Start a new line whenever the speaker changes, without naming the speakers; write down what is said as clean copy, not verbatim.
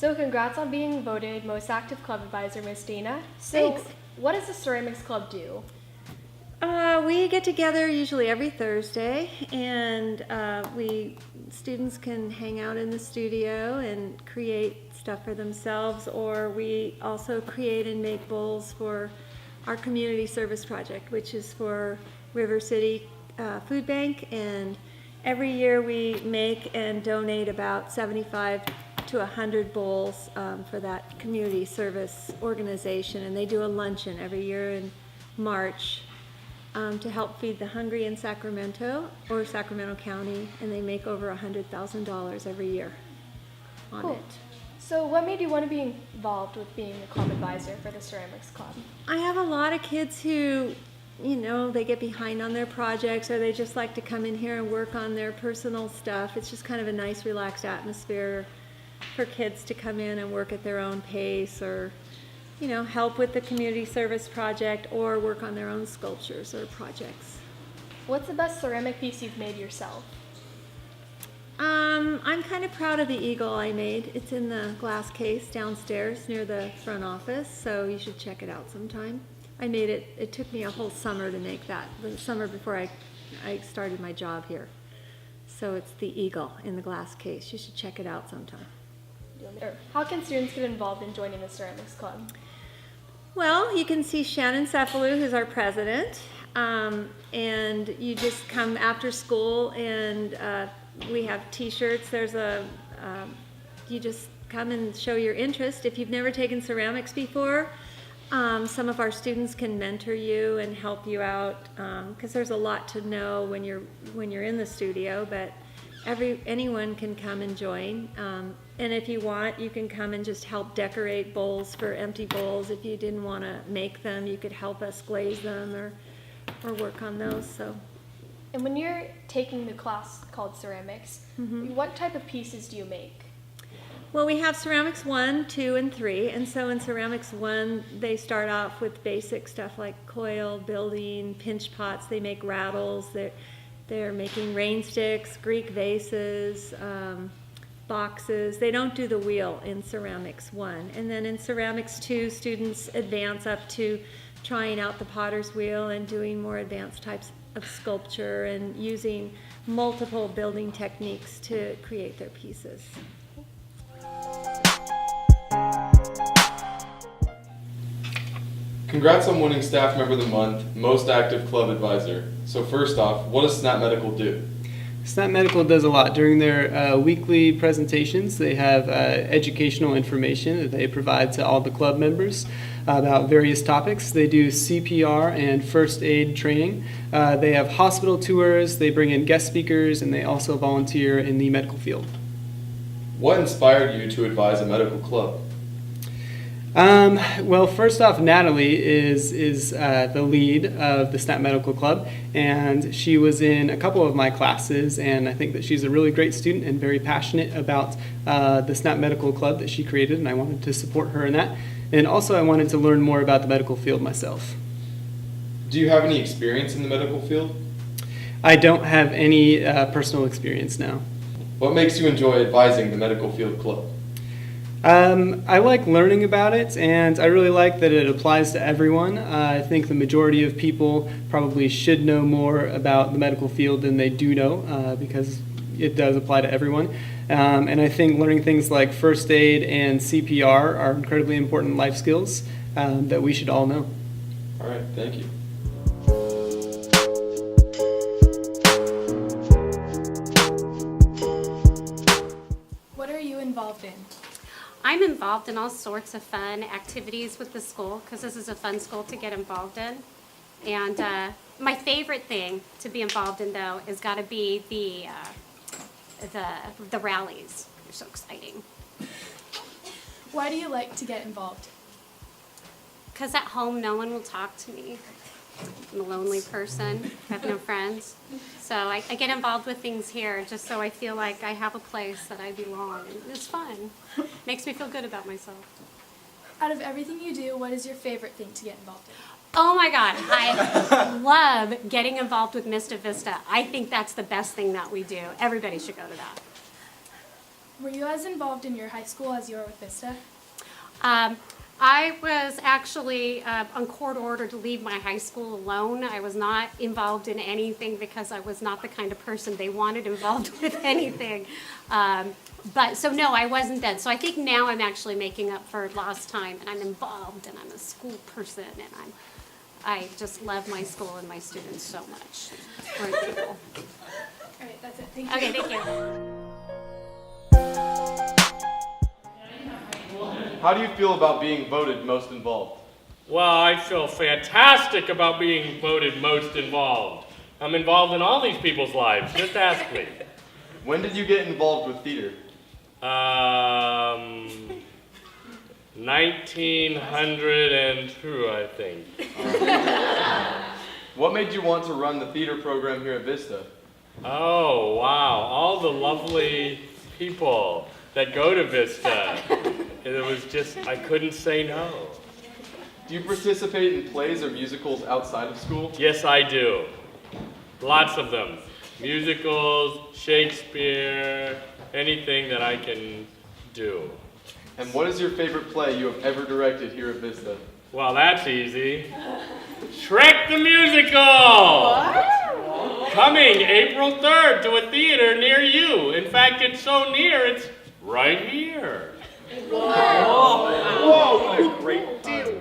So congrats on being voted most active club advisor, Miss Dana. So
Thanks.
what does the ceramics club do?
We get together usually every Thursday, and students can hang out in the studio and create stuff for themselves, or we also create and make bowls for our community service project, which is for River City Food Bank, and every year we make and donate about 75 to 100 bowls for that community service organization, and they do a luncheon every year in March to help feed the hungry in Sacramento or Sacramento County, and they make over $100,000 every year on
Cool.
it.
So what made you want to be involved with being a club advisor for the ceramics club?
I have a lot of kids who, they get behind on their projects, or they just like to come in here and work on their personal stuff. It's just kind of a nice, relaxed atmosphere for kids to come in and work at their own pace, or help with the community service project, or work on their own sculptures or projects.
What's the best ceramic piece you've made yourself?
I'm kind of proud of the eagle I made. It's in the glass case downstairs near the front office, so you should check it out sometime. I made it, it took me a whole summer to make that, the summer before I started my job here. So it's the eagle in the glass case. You should check it out sometime.
How can students get involved in joining the ceramics club?
Well, you can see Shannon Cephalou, who's our president, and you just come after school, and we have t-shirts. You just come and show your interest. If you've never taken ceramics before, some of our students can mentor you and help you out, because there's a lot to know when you're in the studio, but anyone can come and join. And if you want, you can come and just help decorate bowls for empty bowls. If you didn't want to make them, you could help us glaze them or work on those. So.
And when you're taking the class called ceramics, what type of pieces do you make?
Well, we have ceramics 1, 2, and 3, and so in ceramics 1, they start off with basic stuff like coil, building, pinch pots. They make rattles. They're making rain sticks, Greek vases, boxes. They don't do the wheel in ceramics 1. And then in ceramics 2, students advance up to trying out the potter's wheel and doing more advanced types of sculpture and using multiple building techniques to create their pieces.
Congrats on winning Staff Member of the Month, Most Active Club Advisor. So first off, what does Snap Medical do?
Snap Medical does a lot. During their weekly presentations, they have educational information that they provide to all the club members about various topics. They do CPR and first aid training. They have hospital tours, they bring in guest speakers, and they also volunteer in the medical field.
What inspired you to advise a medical club?
Well, first off, Natalie is the lead of the Snap Medical Club, and she was in a couple of my classes, and I think that she's a really great student and very passionate about the Snap Medical Club that she created, and I wanted to support her in that. And also I wanted to learn more about the medical field myself.
Do you have any experience in the medical field?
I don't have any personal experience now.
What makes you enjoy advising the medical field club?
I like learning about it, and I really like that it applies to everyone. I think the majority of people probably should know more about the medical field than they do know, because it does apply to everyone. And I think learning things like first aid and CPR are incredibly important life skills that we should all know.
All right, thank you.
What are you involved in?
I'm involved in all sorts of fun activities with the school because this is a fun school to get involved in. And my favorite thing to be involved in, though, is got to be the rallies. They're so exciting.
Why do you like to get involved?
Because at home, no one will talk to me. I'm a lonely person. I have no friends. So I get involved with things here just so I feel like I have a place that I belong. And it's fun. Makes me feel good about myself.
Out of everything you do, what is your favorite thing to get involved in?
Oh my God, I love getting involved with Mista Vista. I think that's the best thing that we do. Everybody should go to that.
Were you as involved in your high school as you are with Vista?
I was actually on court order to leave my high school alone. I was not involved in anything because I was not the kind of person they wanted involved with anything. So no, I wasn't then. So I think now I'm actually making up for lost time, and I'm involved, and I'm a school person, and I just love my school and my students so much. Great people.
All right, that's it. Thank you.
Okay, thank you.
How do you feel about being voted most involved?
Well, I feel fantastic about being voted most involved. I'm involved in all these people's lives. Just ask me.
When did you get involved with theater?
1902, I think.
What made you want to run the theater program here at Vista?
Oh, wow. All the lovely people that go to Vista. It was just, I couldn't say no.
Do you participate in plays or musicals outside of school?
Yes, I do. Lots of them. Musicals, Shakespeare, anything that I can do.
And what is your favorite play you have ever directed here at Vista?
Well, that's easy. Shrek the Musical! Coming April 3rd to a theater near you. In fact, it's so near, it's right here.
Whoa! What a great deal!